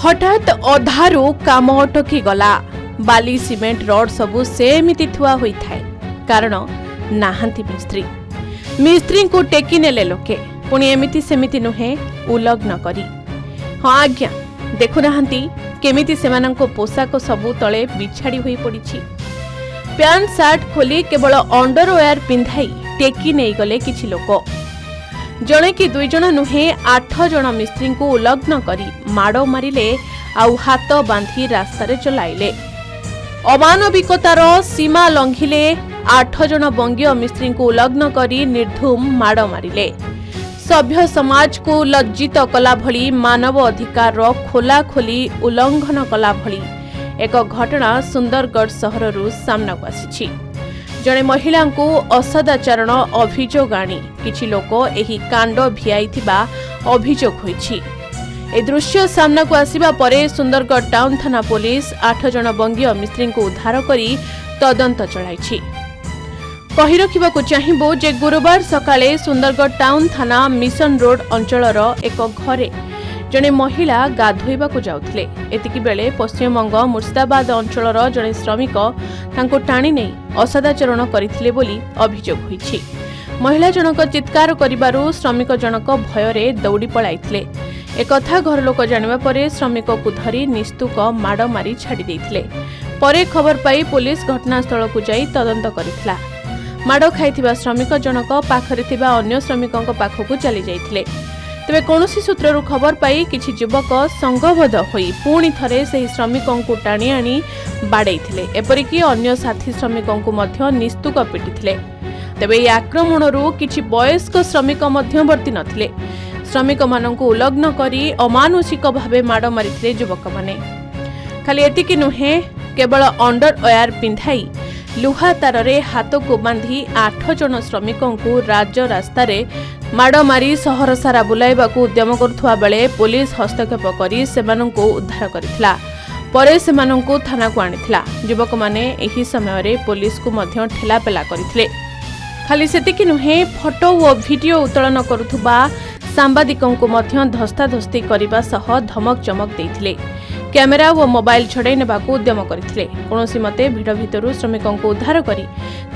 हठात अधारू काम अटकी गला। बाली सीमेंट रड सबू सेमिति थुआ होई थाए कारण नाहांती मिस्त्री को टेकी नेले लोके पुणी एमिति सेमिति नुहे उलग्न करी। हाँ आज्ञा देखु नाहांती केमिति सेमानंको पोशाक सबू तले बिछाड़ी होई पड़िछि। पैंट सार्ट खोली केवल अंडरवेयर पिंधाई टेकी नहीं गले किछि लोक। जणे कि दुई जण नुहे 8 जण मिस्त्री को उलग्न करी माड़ मारिले आउ हाथ बांधी रास्तार चलाइले। अमानविकतार सीमा लंघिले 8 जण बंगीय मिस्त्री को उलग्न करी निर्धूम माड़ मारिले। सभ्य समाज को लज्जित कला भली मानव अधिकार खोला खोली उल्लंघन कला भली एक घटना सुंदरगढ़ सहररू सामना को आसीछि। जणे महिला को असदाचरण अभियोग आनी किछि लोक एही कांड भियाइथिबा अभियोग होइछि। ए दृश्य सामना को आसीबा परे सुंदरगढ़ टाउन थाना पुलिस 8 जण बंगीय मिस्त्री को उद्धार करी तदंत चलाइछि। कहि रखिबाकु चाहिबो जे गुरुवार सकाळे सुंदरगढ़ टाउन थाना मिशन रोड अंचलर एक घरे जणे महिला गाधोइबाकु जाउथिले। एतिकी बेले पश्चिमबंग मुर्शिदाबाद अंचलर जणे श्रमिक तांको टाणी नै असदाचरण करिथिले बोली अभियोग होइछि। महिला जनक चित्कार करिबारु श्रमिक जनक भयरे दौड़ी पळाइथिले। एकथा घर लोक जानिबा परे श्रमिक को धरी निस्तुक माड़ मारी छाड़ी देइथिले। परे खबर पाई पुलिस घटनास्थल को जाई तदंत करिथिला। माड़ खाइथिबा श्रमिक जनक पाखरे थिबा अन्य श्रमिकक पाखकु चली जाइथिले। तेबे कौनसी सूत्ररू खबर पाई किछि युवक संघबद्ध होई पुणी थरे सेही श्रमिकंकु टाणी आनी बाड़ेइथिले। एपरिकी अन्य साथी श्रमिकंकु मध्य निस्तुक पिटिथिले। तेबे ए आक्रमणरू किछि वयस्क श्रमिक मध्यवर्ती नथिले। श्रमिक मानंकु उलग्न करी अमानुषिक भावे माड़ मारिथिले युवक माने। खाली एतिकी नुहे केवल अंडरवेयर पिंधाई लुहा तारे हाथ को बांधी 8 जण श्रमिकंकु राज्य रास्तारे माड़ मारी सहर सारा बुलाइबाकू उद्यम करुवा बेले पुलिस हस्तक्षेप करी सेमानंकु उद्धार करिथिला। परे सेमानंकु थाना को आनिथिला। युवक माने एही समय रे पुलिस को मध्य ठेलापेला करिथिले। खाली सेतिकी नुहे फोटो और वीडियो उत्तोलन करुवा सांबादिकंकु मध्य धस्ताधस्ती करिबा सह धमक चमक देइथिले। कैमेरा और मोबाइल छड़ाई नेबाकू उद्यम करथिले। कोनोसी मते भिड़ भितरु श्रमिकंकु उद्धार करी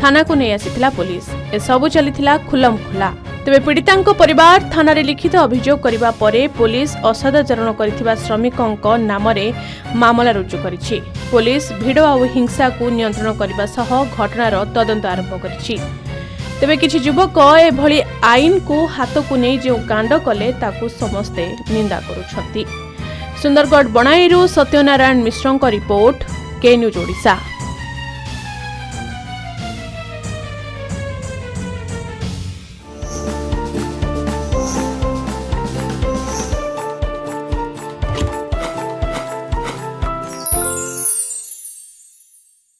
थाना को नै आसीथिला पुलिस। ए सबु चलिथिला खुलम खुला। तेबे पीड़ितांको परिवार थाना रे लिखित अभियोग करिबा परे पुलिस असदाचरण करिथिबा श्रमिकंक नामरे मामला रुजु करिछि। पुलिस भिड़ आ हिंसा को नियंत्रण करिबा सह घटनार तदंत आरंभ करिछि। तेबे किछि युवक एभली आईन को हाथ को नै जे कांड कले ताकू समस्ते निंदा करूछथि। सुंदरगढ़ बनाईरू सत्यनारायण मिश्रଙ୍କ रिपोर्ट के न्यूज ओडिशा।